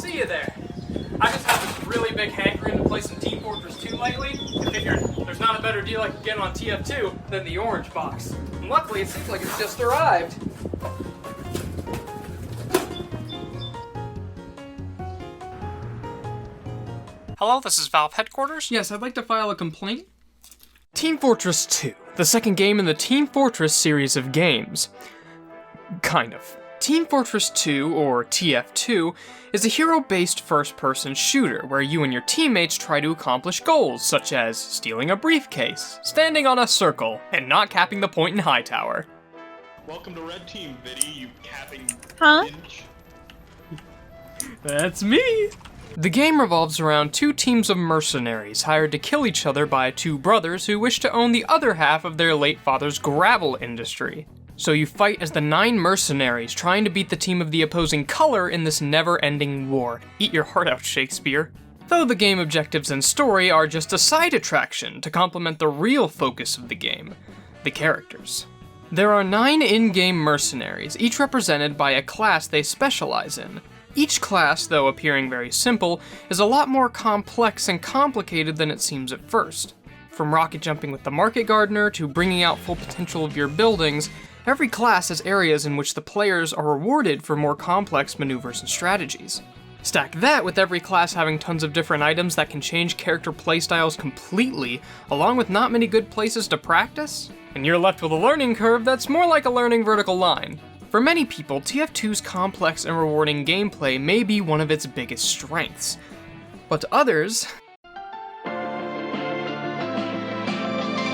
see you there. I just have this really big hankering to play some Team Fortress 2 lately, and figured there's not a better deal I could get on TF2 than the orange box. And luckily, it seems like it's just arrived. Hello, this is Valve headquarters. Yes, I'd like to file a complaint. Team Fortress 2, the second game in the Team Fortress series of games. Kind of. Team Fortress 2, or TF2, is a hero-based first-person shooter where you and your teammates try to accomplish goals, such as stealing a briefcase, standing on a circle, and not capping the point in Hightower. Welcome to Red Team, Viddy, you capping bitch. That's me! The game revolves around two teams of mercenaries hired to kill each other by two brothers who wish to own the other half of their late father's gravel industry. So you fight as the 9 mercenaries trying to beat the team of the opposing color in this never-ending war. Eat your heart out, Shakespeare. Though the game objectives and story are just a side attraction to complement the real focus of the game, the characters. There are 9 in-game mercenaries, each represented by a class they specialize in. Each class, though appearing very simple, is a lot more complex and complicated than it seems at first. From rocket jumping with the Market Gardener to bringing out full potential of your buildings, every class has areas in which the players are rewarded for more complex maneuvers and strategies. Stack that with every class having tons of different items that can change character playstyles completely, along with not many good places to practice, and you're left with a learning curve that's more like a learning vertical line. For many people, TF2's complex and rewarding gameplay may be one of its biggest strengths, but to others,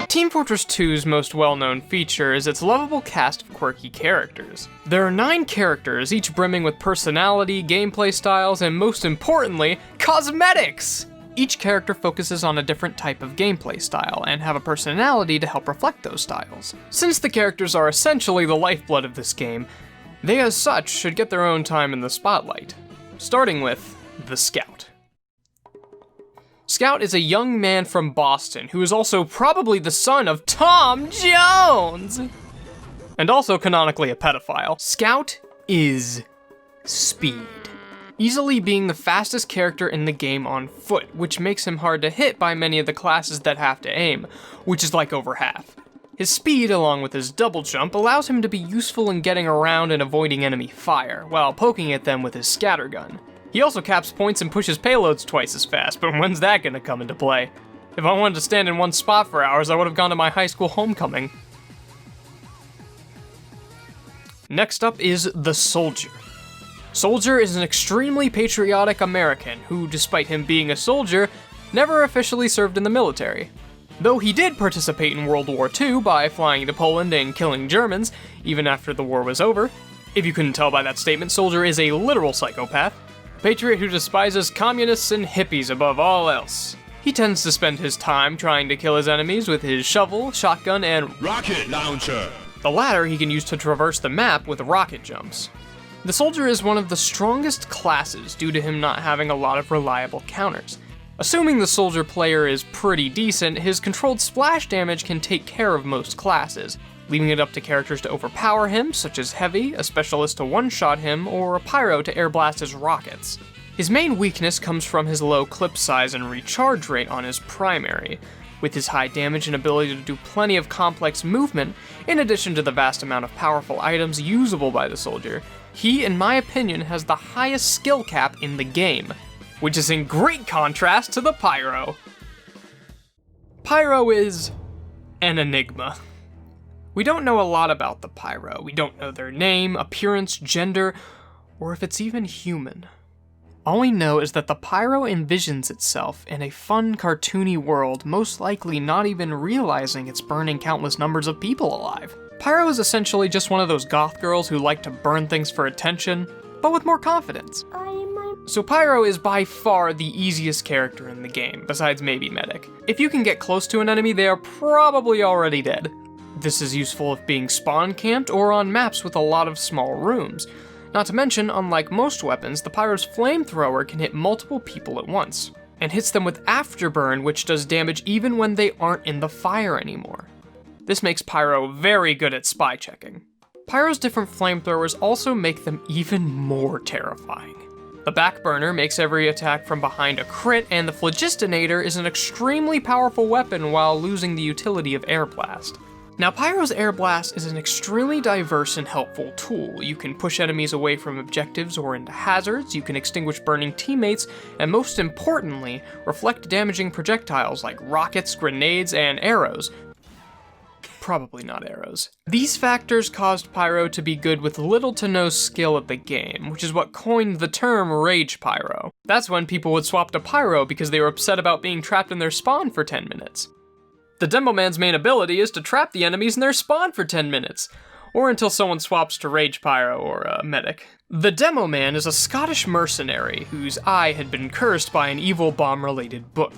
Team Fortress 2's most well-known feature is its lovable cast of quirky characters. There are 9 characters, each brimming with personality, gameplay styles, and most importantly, cosmetics! Each character focuses on a different type of gameplay style, and have a personality to help reflect those styles. Since the characters are essentially the lifeblood of this game, they as such should get their own time in the spotlight. Starting with the Scout. Scout is a young man from Boston who is also probably the son of Tom Jones! And also canonically a pedophile. Scout is speed. Easily being the fastest character in the game on foot, which makes him hard to hit by many of the classes that have to aim, which is like over half. His speed, along with his double jump, allows him to be useful in getting around and avoiding enemy fire, while poking at them with his scattergun. He also caps points and pushes payloads twice as fast, but when's that gonna come into play? If I wanted to stand in one spot for hours, I would have gone to my high school homecoming. Next up is the Soldier. Soldier is an extremely patriotic American who, despite him being a soldier, never officially served in the military. Though he did participate in World War II by flying to Poland and killing Germans, even after the war was over. If you couldn't tell by that statement, Soldier is a literal psychopath. A patriot who despises communists and hippies above all else. He tends to spend his time trying to kill his enemies with his shovel, shotgun, and rocket launcher. The latter he can use to traverse the map with rocket jumps. The Soldier is one of the strongest classes due to him not having a lot of reliable counters. Assuming the Soldier player is pretty decent, his controlled splash damage can take care of most classes, leaving it up to characters to overpower him, such as Heavy, a specialist to one-shot him, or a Pyro to air blast his rockets. His main weakness comes from his low clip size and recharge rate on his primary. With his high damage and ability to do plenty of complex movement, in addition to the vast amount of powerful items usable by the Soldier, he, in my opinion, has the highest skill cap in the game, which is in great contrast to the Pyro. Pyro is an enigma. We don't know a lot about the Pyro. We don't know their name, appearance, gender, or if it's even human. All we know is that the Pyro envisions itself in a fun, cartoony world, most likely not even realizing it's burning countless numbers of people alive. Pyro is essentially just one of those goth girls who like to burn things for attention, but with more confidence. So Pyro is by far the easiest character in the game, besides maybe Medic. If you can get close to an enemy, they are probably already dead. This is useful if being spawn camped or on maps with a lot of small rooms. Not to mention, unlike most weapons, the Pyro's flamethrower can hit multiple people at once, and hits them with afterburn, which does damage even when they aren't in the fire anymore. This makes Pyro very good at spy checking. Pyro's different flamethrowers also make them even more terrifying. The backburner makes every attack from behind a crit, and the Phlogistinator is an extremely powerful weapon while losing the utility of Air Blast. Now, Pyro's Air Blast is an extremely diverse and helpful tool. You can push enemies away from objectives or into hazards, you can extinguish burning teammates, and most importantly, reflect damaging projectiles like rockets, grenades, and arrows. Probably not arrows. These factors caused Pyro to be good with little to no skill at the game, which is what coined the term Rage Pyro. That's when people would swap to Pyro because they were upset about being trapped in their spawn for 10 minutes. The Demo Man's main ability is to trap the enemies in their spawn for 10 minutes, or until someone swaps to Rage Pyro or a medic. The Demo Man is a Scottish mercenary whose eye had been cursed by an evil bomb-related book.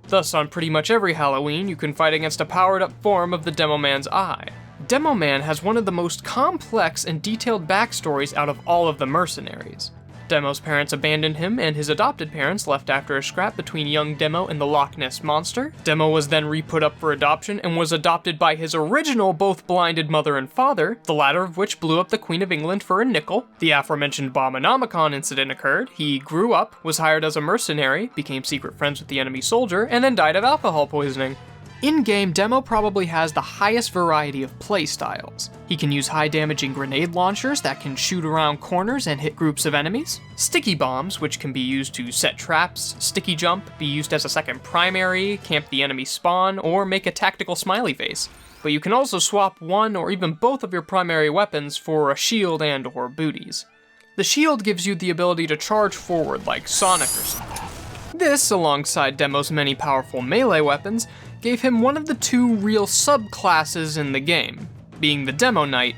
Thus, on pretty much every Halloween, you can fight against a powered-up form of the Demo Man's eye. Demo Man has one of the most complex and detailed backstories out of all of the mercenaries. Demo's parents abandoned him, and his adopted parents left after a scrap between young Demo and the Loch Ness Monster. Demo was then re-put up for adoption and was adopted by his original both blinded mother and father, the latter of which blew up the Queen of England for a nickel. The aforementioned Abominomicon incident occurred. He grew up, was hired as a mercenary, became secret friends with the enemy soldier, and then died of alcohol poisoning. In-game, Demo probably has the highest variety of playstyles. He can use high-damaging grenade launchers that can shoot around corners and hit groups of enemies, sticky bombs, which can be used to set traps, sticky jump, be used as a second primary, camp the enemy spawn, or make a tactical smiley face. But you can also swap one or even both of your primary weapons for a shield and or booties. The shield gives you the ability to charge forward like Sonic or something. This, alongside Demo's many powerful melee weapons, gave him one of the two real subclasses in the game, being the Demo Knight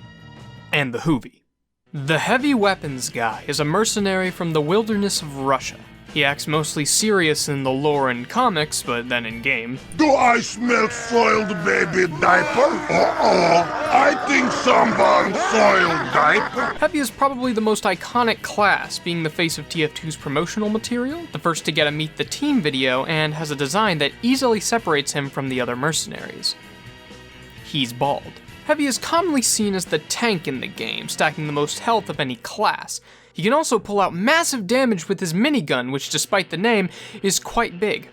and the Hoovy. The Heavy Weapons Guy is a mercenary from the wilderness of Russia. He acts mostly serious in the lore and comics, but then in game. Do I smell soiled baby diaper? I think someone soiled diaper. Heavy is probably the most iconic class, being the face of TF2's promotional material, the first to get a Meet the Team video, and has a design that easily separates him from the other mercenaries. He's bald. Heavy is commonly seen as the tank in the game, stacking the most health of any class. He can also pull out massive damage with his minigun, which despite the name, is quite big.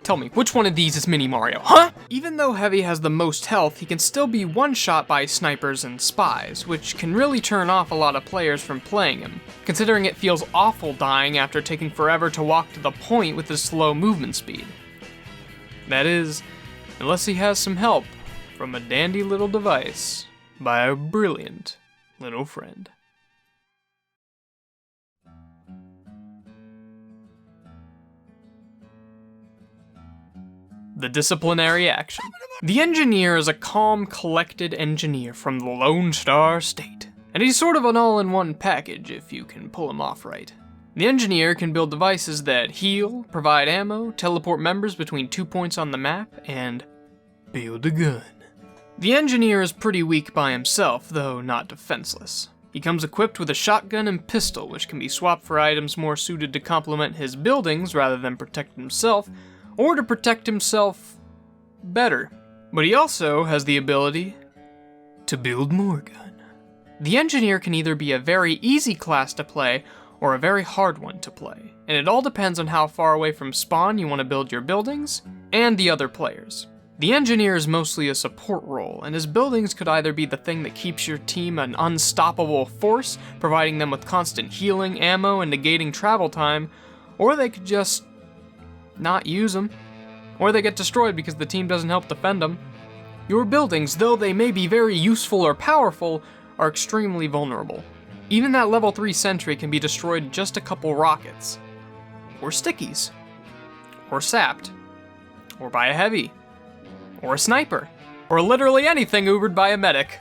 Tell me, which one of these is Mini Mario, huh? Even though Heavy has the most health, he can still be one-shot by snipers and spies, which can really turn off a lot of players from playing him, considering it feels awful dying after taking forever to walk to the point with his slow movement speed. That is, unless he has some help from a dandy little device by a brilliant little friend. The disciplinary action. The engineer is a calm, collected engineer from the Lone Star State, and he's sort of an all-in-one package if you can pull him off right. The engineer can build devices that heal, provide ammo, teleport members between 2 points on the map, and build a gun. The engineer is pretty weak by himself, though not defenseless. He comes equipped with a shotgun and pistol, which can be swapped for items more suited to complement his buildings rather than protect himself, or to protect himself better. But he also has the ability to build more gun. The engineer can either be a very easy class to play or a very hard one to play, and it all depends on how far away from spawn you want to build your buildings and the other players. The engineer is mostly a support role, and his buildings could either be the thing that keeps your team an unstoppable force, providing them with constant healing, ammo, and negating travel time, or they could just not use them, or they get destroyed because the team doesn't help defend them. Your buildings, though they may be very useful or powerful, are extremely vulnerable. Even that level 3 sentry can be destroyed in just a couple rockets, or stickies, or sapped, or by a heavy, or a sniper, or literally anything Ubered by a medic.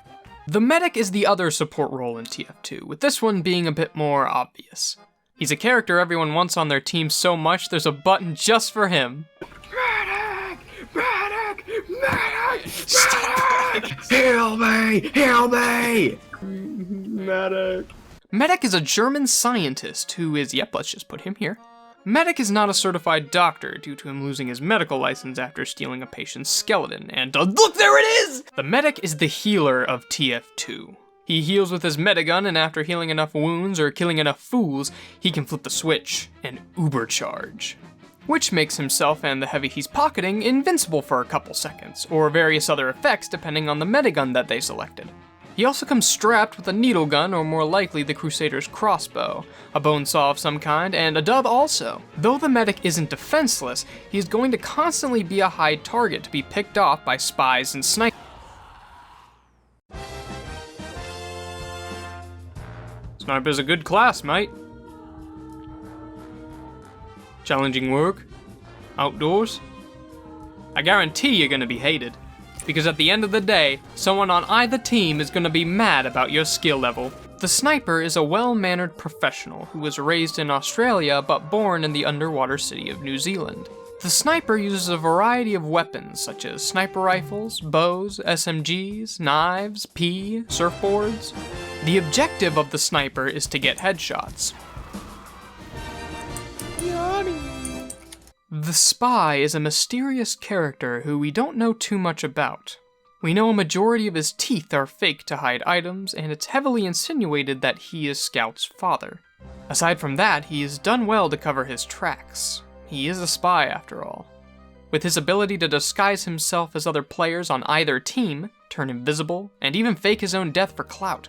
The medic is the other support role in TF2, with this one being a bit more obvious. He's a character everyone wants on their team so much there's a button just for him. Medic! Medic! Medic! Medic! Heal me! Heal me! Medic. Medic is a German scientist who is, yep, let's just put him here. Medic is not a certified doctor due to him losing his medical license after stealing a patient's skeleton, and look, there it is! The medic is the healer of TF2. He heals with his metagun, and after healing enough wounds or killing enough fools, he can flip the switch and ubercharge, which makes himself and the heavy he's pocketing invincible for a couple seconds, or various other effects depending on the metagun that they selected. He also comes strapped with a needle gun, or more likely the Crusader's crossbow, a bone saw of some kind, and a dub also. Though the medic isn't defenseless, he is going to constantly be a high target to be picked off by spies and snipers. Sniper's a good class, mate. Challenging work? Outdoors? I guarantee you're gonna be hated. Because at the end of the day, someone on either team is gonna be mad about your skill level. The sniper is a well-mannered professional who was raised in Australia but born in the underwater city of New Zealand. The sniper uses a variety of weapons such as sniper rifles, bows, SMGs, knives, surfboards. The objective of the sniper is to get headshots. The spy is a mysterious character who we don't know too much about. We know a majority of his teeth are fake to hide items, and it's heavily insinuated that he is Scout's father. Aside from that, he has done well to cover his tracks. He is a spy after all. With his ability to disguise himself as other players on either team, turn invisible, and even fake his own death for clout.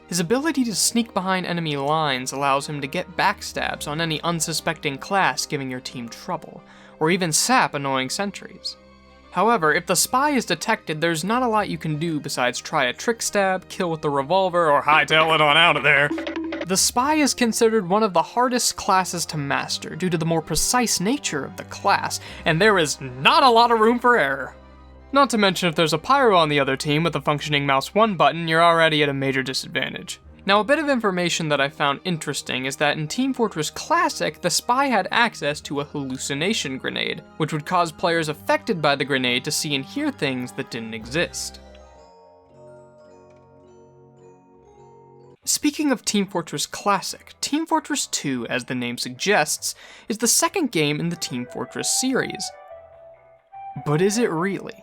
His ability to sneak behind enemy lines allows him to get backstabs on any unsuspecting class giving your team trouble, or even sap annoying sentries. However, if the spy is detected, there's not a lot you can do besides try a trick stab, kill with the revolver, or hightail it on out of there. The spy is considered one of the hardest classes to master due to the more precise nature of the class, and there is not a lot of room for error. Not to mention if there's a Pyro on the other team with a functioning mouse 1 button, you're already at a major disadvantage. Now, a bit of information that I found interesting is that in Team Fortress Classic, the spy had access to a hallucination grenade, which would cause players affected by the grenade to see and hear things that didn't exist. Speaking of Team Fortress Classic, Team Fortress 2, as the name suggests, is the second game in the Team Fortress series. But is it really?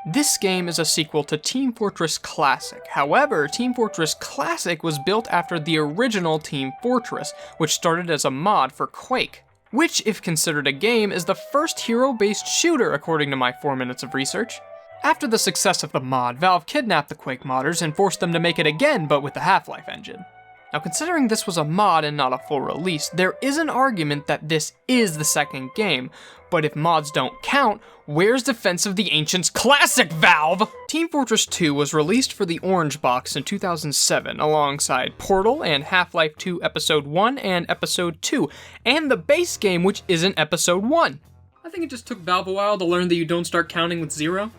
This game is a sequel to Team Fortress Classic. However, Team Fortress Classic was built after the original Team Fortress, which started as a mod for Quake, which, if considered a game, is the first hero-based shooter according to my 4 minutes of research. After the success of the mod, Valve kidnapped the Quake modders and forced them to make it again, but with the Half-Life engine. Now, considering this was a mod and not a full release, there is an argument that this is the second game, but if mods don't count, where's Defense of the Ancients Classic, Valve? Team Fortress 2 was released for the Orange Box in 2007, alongside Portal and Half-Life 2 Episode 1 and Episode 2, and the base game, which isn't Episode 1. I think it just took Valve a while to learn that you don't start counting with 0.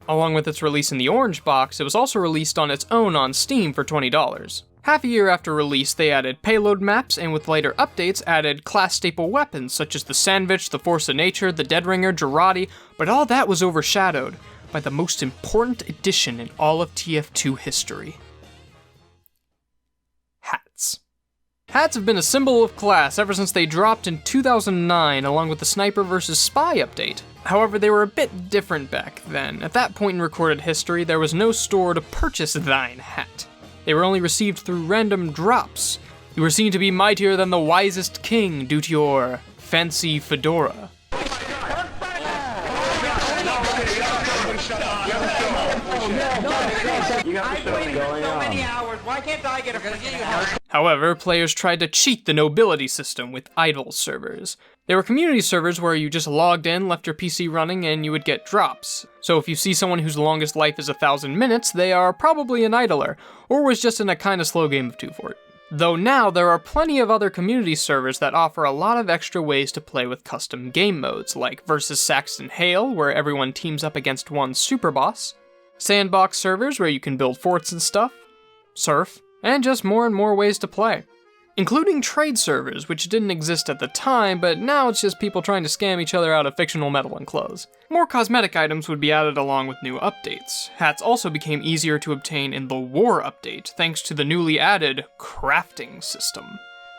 Along with its release in the Orange Box, it was also released on its own on Steam for $20. Half a year after release, they added payload maps, and with later updates, added class staple weapons such as the Sandwich, the Force of Nature, the Dead Ringer, Girardi, but all that was overshadowed by the most important addition in all of TF2 history. Hats. Hats have been a symbol of class ever since they dropped in 2009 along with the Sniper vs. Spy update. However, they were a bit different back then. At that point in recorded history, there was no store to purchase thine hat. They were only received through random drops. You were seen to be mightier than the wisest king due to your fancy fedora. However, players tried to cheat the nobility system with idle servers. There were community servers where you just logged in, left your PC running, and you would get drops. So if you see someone whose longest life is 1,000 minutes, they are probably an idler, or was just in a kinda slow game of Two Fort. Though now, there are plenty of other community servers that offer a lot of extra ways to play with custom game modes, like versus Saxton Hale, where everyone teams up against one super boss, sandbox servers where you can build forts and stuff, surf, and just more and more ways to play. Including trade servers, which didn't exist at the time, but now it's just people trying to scam each other out of fictional metal and clothes. More cosmetic items would be added along with new updates. Hats also became easier to obtain in the War update, thanks to the newly added crafting system,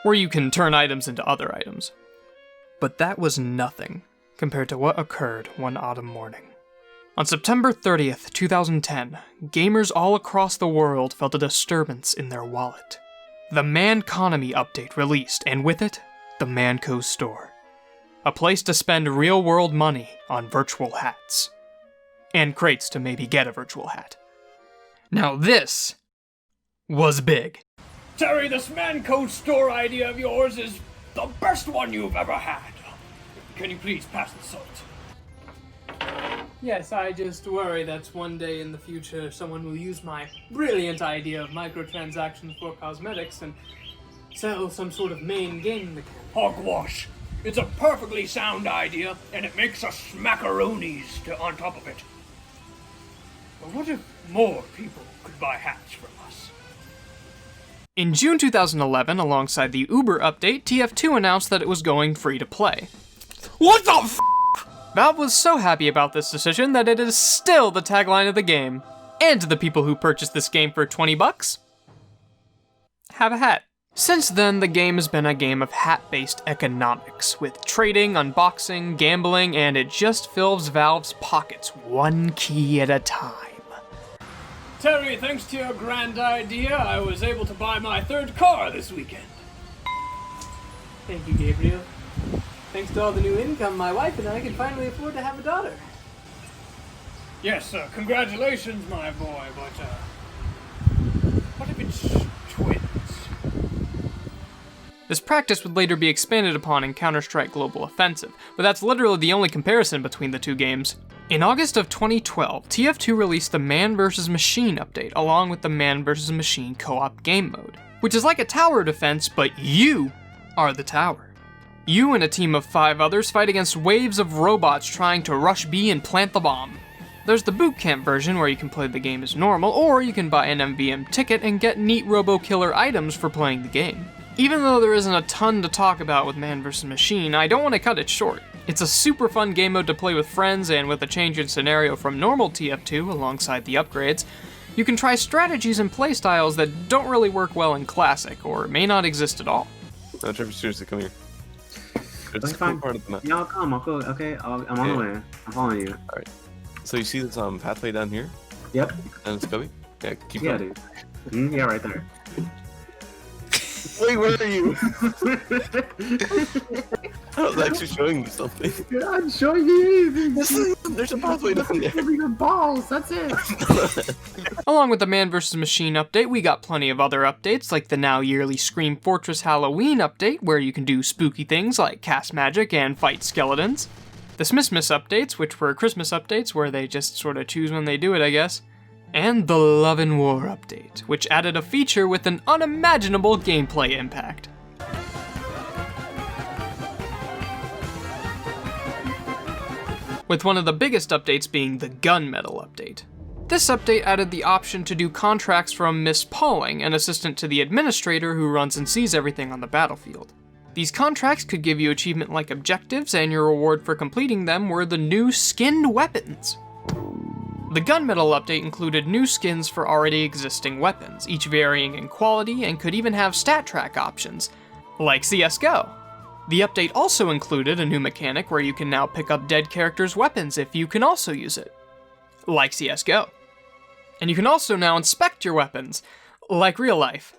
where you can turn items into other items. But that was nothing compared to what occurred one autumn morning. On September 30th, 2010, gamers all across the world felt a disturbance in their wallet. The Manconomy update released, and with it, the Manco store. A place to spend real-world money on virtual hats. And crates to maybe get a virtual hat. Now this was big. Terry, this Manco store idea of yours is the best one you've ever had. Can you please pass the salt? Yes, I just worry that one day in the future someone will use my brilliant idea of microtransactions for cosmetics and sell some sort of main game mechanic. Hogwash. It's a perfectly sound idea, and it makes us smackaroonies on top of it. But what if more people could buy hats from us? In June 2011, alongside the Uber update, TF2 announced that it was going free to play. What the f***? Valve was so happy about this decision that it is still the tagline of the game. And to the people who purchased this game for $20, have a hat. Since then, the game has been a game of hat-based economics, with trading, unboxing, gambling, and it just fills Valve's pockets one key at a time. Terry, thanks to your grand idea, I was able to buy my third car this weekend. Thank you, Gabriel. Thanks to all the new income, my wife and I can finally afford to have a daughter. Yes, congratulations, my boy, but, what if it's twins? This practice would later be expanded upon in Counter-Strike Global Offensive, but that's literally the only comparison between the two games. In August of 2012, TF2 released the Man vs. Machine update, along with the Man vs. Machine co-op game mode, which is like a tower defense, but you are the tower. You and a team of 5 others fight against waves of robots trying to rush B and plant the bomb. There's the boot camp version where you can play the game as normal, or you can buy an MVM ticket and get neat robo-killer items for playing the game. Even though there isn't a ton to talk about with Man vs. Machine, I don't want to cut it short. It's a super fun game mode to play with friends, and with a change in scenario from normal TF2 alongside the upgrades, you can try strategies and playstyles that don't really work well in Classic, or may not exist at all. No, Trevor, seriously, come here. It's That's a cool fine. part of the map. Yeah, I'll come. I'll go. Okay, I'm on the way. I'm following you. Alright. So you see this pathway down here? Yep. And it's going? Yeah, keep Yeah, going. dude. Yeah, right there. Wait, where are you? I was actually showing you something. You're not showing me anything. There's a pathway down there. Your balls. That's it. Along with the Man vs. Machine update, we got plenty of other updates, like the now yearly Scream Fortress Halloween update, where you can do spooky things like cast magic and fight skeletons. The Smissmas updates, which were Christmas updates, where they just sort of choose when they do it, I guess. And the Love and War update, which added a feature with an unimaginable gameplay impact. With one of the biggest updates being the Gunmetal update. This update added the option to do contracts from Miss Pauling, an assistant to the administrator who runs and sees everything on the battlefield. These contracts could give you achievement-like objectives, and your reward for completing them were the new skinned weapons. The Gunmetal update included new skins for already existing weapons, each varying in quality and could even have stat track options, like CSGO. The update also included a new mechanic where you can now pick up dead characters' weapons if you can also use it, like CSGO. And you can also now inspect your weapons, like real life.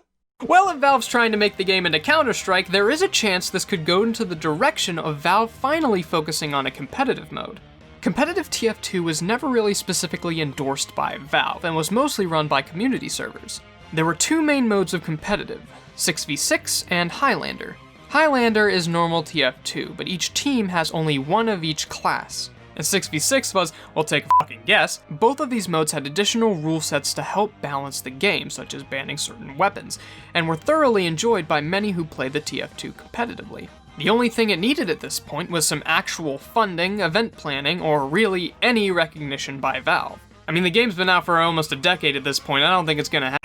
Well, if Valve's trying to make the game into Counter-Strike, there is a chance this could go into the direction of Valve finally focusing on a competitive mode. Competitive TF2 was never really specifically endorsed by Valve, and was mostly run by community servers. There were 2 main modes of competitive, 6v6 and Highlander. Highlander is normal TF2, but each team has only one of each class. And 6v6 was, well, take a fucking guess, both of these modes had additional rule sets to help balance the game, such as banning certain weapons, and were thoroughly enjoyed by many who played the TF2 competitively. The only thing it needed at this point was some actual funding, event planning, or really any recognition by Valve. I mean, the game's been out for almost a decade at this point, I don't think it's gonna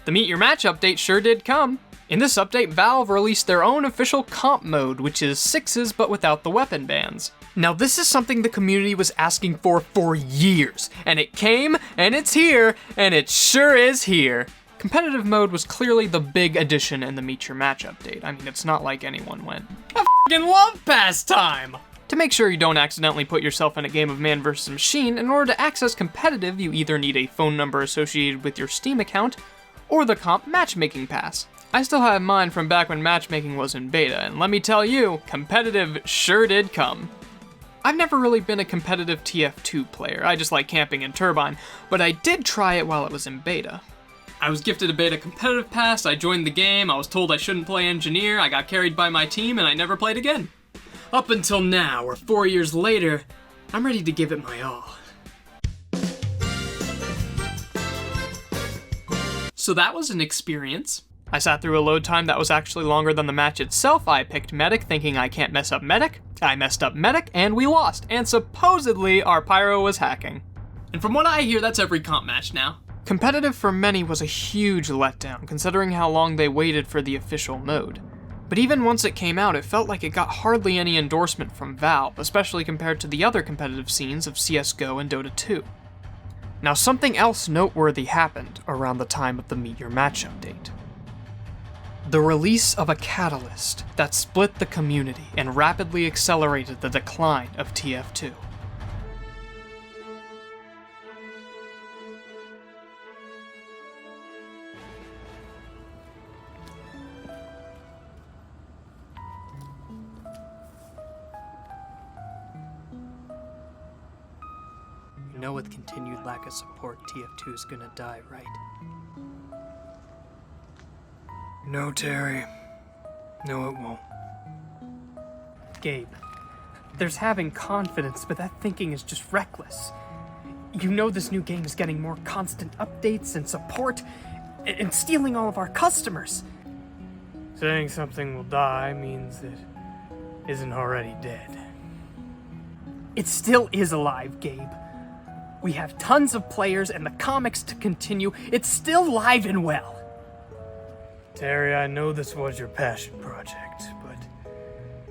The Meet Your Match update sure did come. In this update, Valve released their own official comp mode, which is 6s but without the weapon bans. Now this is something the community was asking for years, and it came, and it's here, and it sure is here. Competitive mode was clearly the big addition in the Meet Your Match update. I mean, it's not like anyone went, I f***ing love pastime! To make sure you don't accidentally put yourself in a game of man vs. machine, in order to access competitive, you either need a phone number associated with your Steam account, or the comp matchmaking pass. I still have mine from back when matchmaking was in beta, and let me tell you, competitive sure did come. I've never really been a competitive TF2 player, I just like camping in Turbine, but I did try it while it was in beta. I was gifted a beta competitive pass, I joined the game, I was told I shouldn't play engineer, I got carried by my team, and I never played again. Up until now, or 4 years later, I'm ready to give it my all. So that was an experience. I sat through a load time that was actually longer than the match itself. I picked Medic thinking I can't mess up Medic. I messed up Medic and we lost, and supposedly our Pyro was hacking. And from what I hear, that's every comp match now. Competitive for many was a huge letdown, considering how long they waited for the official mode. But even once it came out, it felt like it got hardly any endorsement from Valve, especially compared to the other competitive scenes of CSGO and Dota 2. Now, something else noteworthy happened around the time of the Meet Your Match update. The release of a catalyst that split the community and rapidly accelerated the decline of TF2. You know with continued lack of support, TF2 is gonna die, right? No, Terry. No, it won't. Gabe, there's having confidence, but that thinking is just reckless. You know this new game is getting more constant updates and support, and stealing all of our customers. Saying something will die means it isn't already dead. It still is alive, Gabe. We have tons of players and the comics to continue. It's still live and well. Terry, I know this was your passion project, but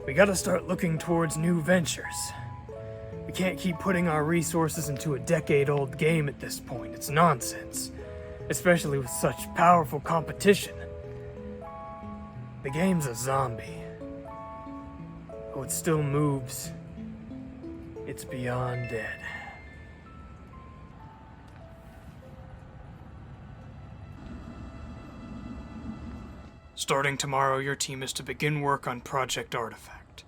we gotta start looking towards new ventures. We can't keep putting our resources into a decade-old game at this point. It's nonsense, especially with such powerful competition. The game's a zombie. Oh, it still moves. It's beyond dead. Starting tomorrow, your team is to begin work on Project Artifact.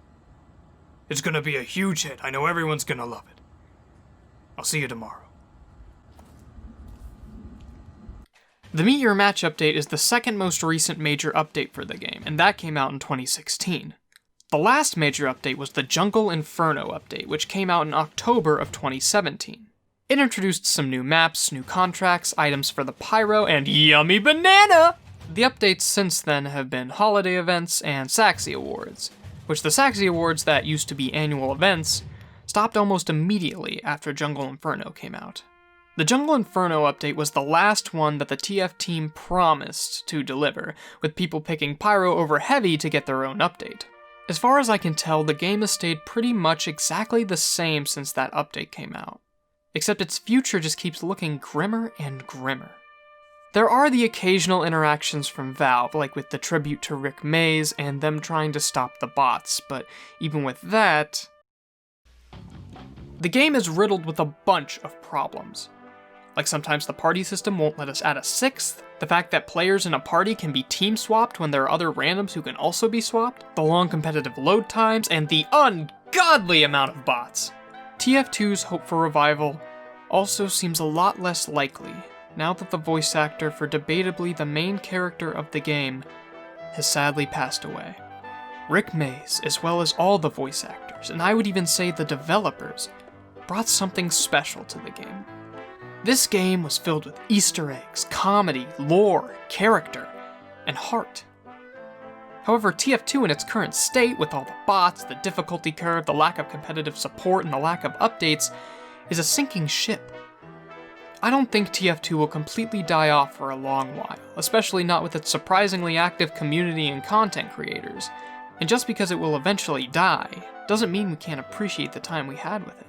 It's gonna be a huge hit. I know everyone's gonna love it. I'll see you tomorrow. The Meet Your Match update is the second most recent major update for the game, and that came out in 2016. The last major update was the Jungle Inferno update, which came out in October of 2017. It introduced some new maps, new contracts, items for the Pyro, and yummy banana! The updates since then have been holiday events and Saxy Awards, which the Saxy Awards that used to be annual events stopped almost immediately after Jungle Inferno came out. The Jungle Inferno update was the last one that the TF team promised to deliver, with people picking Pyro over Heavy to get their own update. As far as I can tell, the game has stayed pretty much exactly the same since that update came out, except its future just keeps looking grimmer and grimmer. There are the occasional interactions from Valve, like with the tribute to Rick Mays and them trying to stop the bots, but even with that, the game is riddled with a bunch of problems. Like sometimes the party system won't let us add a sixth, the fact that players in a party can be team swapped when there are other randoms who can also be swapped, the long competitive load times, and the ungodly amount of bots. TF2's hope for revival also seems a lot less likely, now that the voice actor for debatably the main character of the game has sadly passed away. Rick Mays, as well as all the voice actors, and I would even say the developers, brought something special to the game. This game was filled with Easter eggs, comedy, lore, character, and heart. However, TF2 in its current state, with all the bots, the difficulty curve, the lack of competitive support, and the lack of updates, is a sinking ship. I don't think TF2 will completely die off for a long while, especially not with its surprisingly active community and content creators. And just because it will eventually die, doesn't mean we can't appreciate the time we had with it.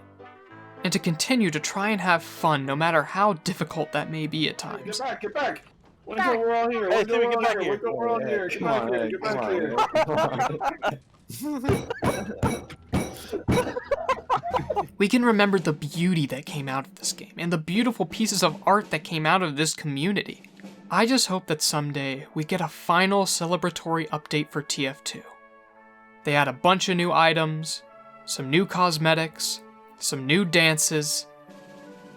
And to continue to try and have fun no matter how difficult that may be at times. Get back! What go we're all here? What go we're all here? What go we're all here? Get back here! Get back here! We can remember the beauty that came out of this game and the beautiful pieces of art that came out of this community. I just hope that someday we get a final celebratory update for TF2. They add a bunch of new items, some new cosmetics, some new dances.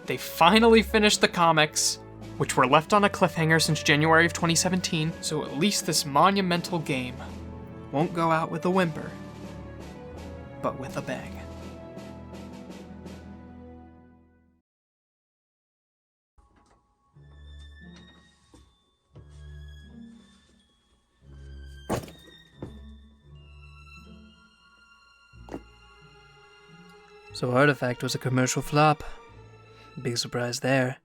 They finally finished the comics, which were left on a cliffhanger since January of 2017, so at least this monumental game won't go out with a whimper, but with a bang. So Artifact was a commercial flop. Big surprise there.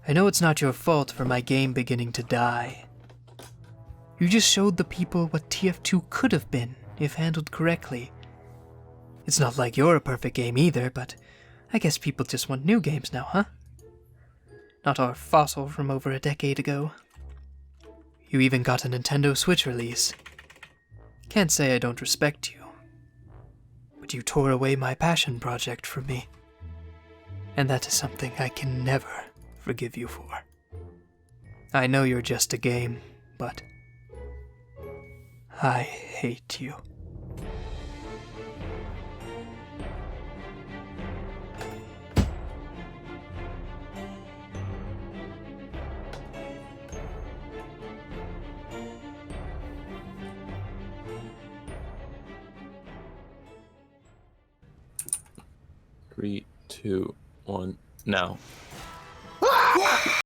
I know it's not your fault for my game beginning to die. You just showed the people what TF2 could have been if handled correctly. It's not like you're a perfect game either, but I guess people just want new games now, huh? Not our fossil from over a decade ago. You even got a Nintendo Switch release. Can't say I don't respect you. But you tore away my passion project from me. And that is something I can never forgive you for. I know you're just a game, but I hate you. Three, two, one, now.